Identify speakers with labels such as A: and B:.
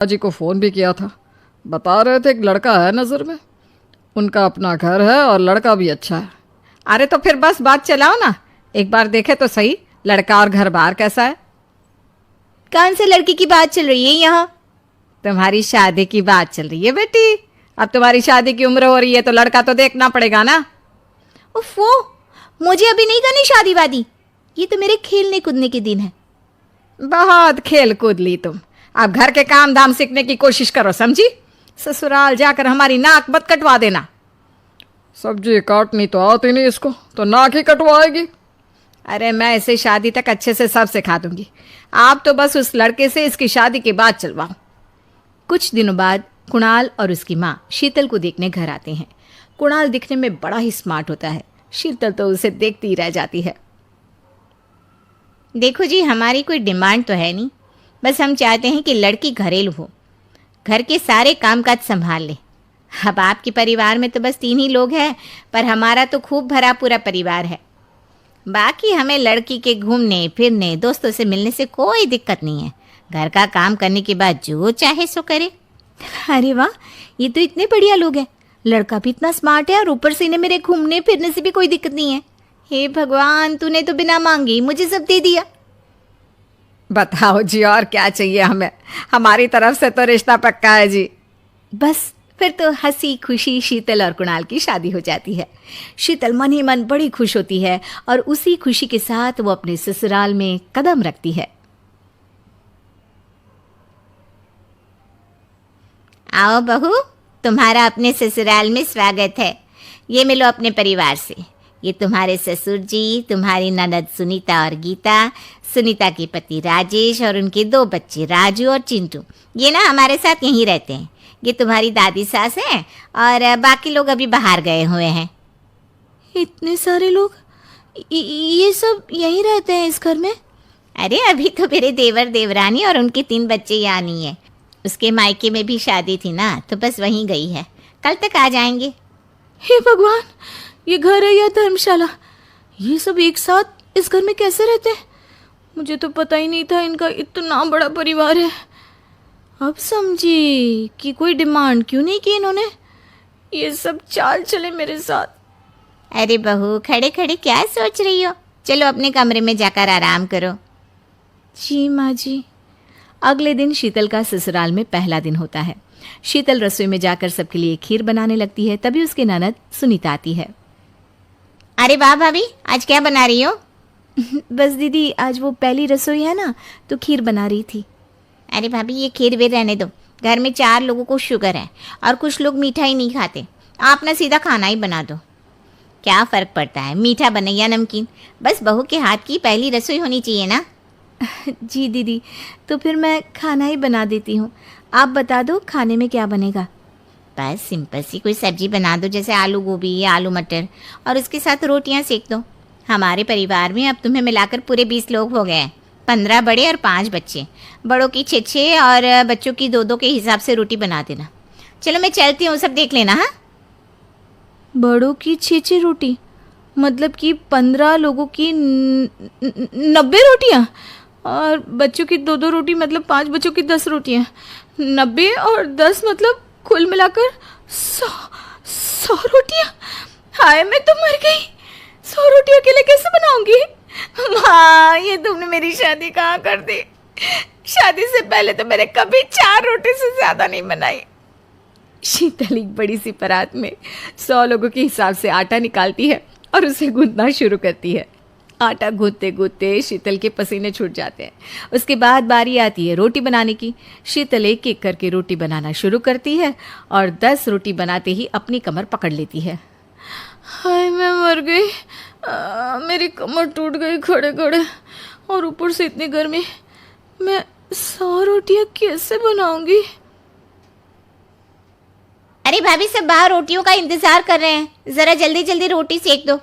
A: जी को फ़ोन भी किया था। बता रहे थे एक लड़का है नज़र में, उनका अपना घर है और लड़का भी अच्छा है।
B: अरे तो फिर बस बात चलाओ ना, एक बार देखे तो सही लड़का और घर बार कैसा है।
C: कौन से लड़की की बात चल रही है यहाँ?
B: तुम्हारी शादी की बात चल रही है बेटी। अब तुम्हारी शादी की उम्र हो रही है तो लड़का तो देखना पड़ेगा ना।
C: उफ़ो, मुझे अभी नहीं करनी शादी वादी। ये तो मेरे खेलने कूदने के दिन है।
B: बहुत खेल कूद ली तुम, अब घर के काम धाम सीखने की कोशिश करो, समझी? ससुराल जाकर हमारी नाक मत कटवा देना।
A: सब्जी काटनी तो आती नहीं इसको, तो नाक ही कटवाएगी।
B: अरे मैं इसे शादी तक अच्छे से सब सिखा दूंगी। आप तो बस उस लड़के से इसकी शादी की बात चलवाओ।
C: कुछ दिनों बाद कुणाल और उसकी माँ शीतल को देखने घर आते हैं। कुणाल दिखने में बड़ा ही स्मार्ट होता है।
B: शीतल तो उसे देखती ही रह जाती है।
C: देखो जी, हमारी कोई डिमांड तो है नहीं, बस हम चाहते हैं कि लड़की घरेलू हो, घर के सारे कामकाज संभाल ले। अब आपके परिवार में तो बस 3 ही लोग हैं, पर हमारा तो खूब भरा पूरा परिवार है। बाकी हमें लड़की के घूमने फिरने दोस्तों से मिलने से कोई दिक्कत नहीं है। घर का काम करने के बाद जो चाहे सो करे। अरे वाह, ये तो इतने बढ़िया लोग हैं। लड़का भी इतना स्मार्ट है और ऊपर से इन्हें मेरे घूमने फिरने से भी कोई दिक्कत नहीं है। हे भगवान, तूने तो बिना मांगे ही मुझे सब दे दिया।
B: बताओ जी, और क्या चाहिए हमें? हमारी तरफ से तो रिश्ता पक्का है जी।
C: बस फिर तो हंसी खुशी शीतल और कुणाल की शादी हो जाती है। शीतल मन ही मन बड़ी खुश होती है और उसी खुशी के साथ वो अपने ससुराल में कदम रखती है। आओ बहू, तुम्हारा अपने ससुराल में स्वागत है। ये मिलो अपने परिवार से। ये तुम्हारे ससुर जी, तुम्हारी ननद सुनीता और गीता, सुनीता के पति राजेश और उनके 2 बच्चे राजू और चिंटू। ये ना हमारे साथ यहीं रहते हैं। ये तुम्हारी दादी सास हैं और बाकी लोग अभी बाहर गए हुए हैं। इतने सारे लोग, ये सब यहीं रहते हैं इस घर में? अरे अभी तो मेरे देवर देवरानी और उनके 3 बच्चे यहाँ नहीं है। उसके मायके में भी शादी थी ना, तो बस वहीं गई है, कल तक आ जाएंगे। हे भगवान, ये घर है या धर्मशाला? ये सब एक साथ इस घर में कैसे रहते हैं? मुझे तो पता ही नहीं था इनका इतना बड़ा परिवार है। अब समझी कि कोई डिमांड क्यों नहीं की इन्होंने। ये सब चाल चले मेरे साथ। अरे बहू, खड़े खड़े क्या सोच रही हो? चलो अपने कमरे में जाकर आराम करो। जी माँ जी। अगले दिन शीतल का ससुराल में पहला दिन होता है। शीतल रसोई में जाकर सबके लिए खीर बनाने लगती है। तभी उसकी ननद सुनीता आती है। अरे वाह भाभी, आज क्या बना रही हो? बस दीदी, आज वो पहली रसोई है ना, तो खीर बना रही थी। अरे भाभी, ये खीर वे रहने दो। घर में 4 लोगों को शुगर है और कुछ लोग मीठा ही नहीं खाते। आप ना सीधा खाना ही बना दो। क्या फ़र्क पड़ता है, मीठा बने या नमकीन? बस बहू के हाथ की पहली रसोई होनी चाहिए ना। जी दीदी, तो फिर मैं खाना ही बना देती हूँ। आप बता दो खाने में क्या बनेगा? बस सिंपल सी कोई सब्जी बना दो, जैसे आलू गोभी या आलू मटर, और उसके साथ रोटियां सेक दो। हमारे परिवार में अब तुम्हें मिलाकर पूरे 20 लोग हो गए हैं। 15 बड़े और 5 बच्चे। बड़ों की 6 और बच्चों की 2 के हिसाब से रोटी बना देना। चलो मैं चलती हूँ, सब देख लेना। हाँ, बड़ों की 6 रोटी मतलब कि 15 लोगों की 90 रोटियाँ, और बच्चों की 2 रोटी मतलब 5 बच्चों की 10 रोटियाँ। 90 और 10 मतलब कुल मिलाकर 100 रोटियाँ। हाय, मैं तो मर गई। 100 रोटी अकेले कैसे बनाऊंगी? माँ, ये तुमने मेरी शादी कहाँ कर दी? शादी से पहले तो मैंने कभी 4 रोटी से ज़्यादा नहीं बनाई। शीतल एक बड़ी सी परात में 100 लोगों के हिसाब से आटा निकालती है और उसे गूंथना शुरू करती है। आटा गूंथते गूंथते शीतल के पसीने छूट जाते हैं। उसके बाद बारी आती है रोटी बनाने की। शीतल एक एक करके रोटी बनाना शुरू करती है और 10 रोटी बनाते ही अपनी कमर पकड़ लेती है। हाय, मैं मर गई। मेरी कमर टूट गई खड़े खड़े, और ऊपर से इतनी गर्मी। मैं 100 रोटियां कैसे बनाऊंगी? अरे भाभी, सब बाहर रोटियों का इंतजार कर रहे हैं, जरा जल्दी जल्दी रोटी सेक दो।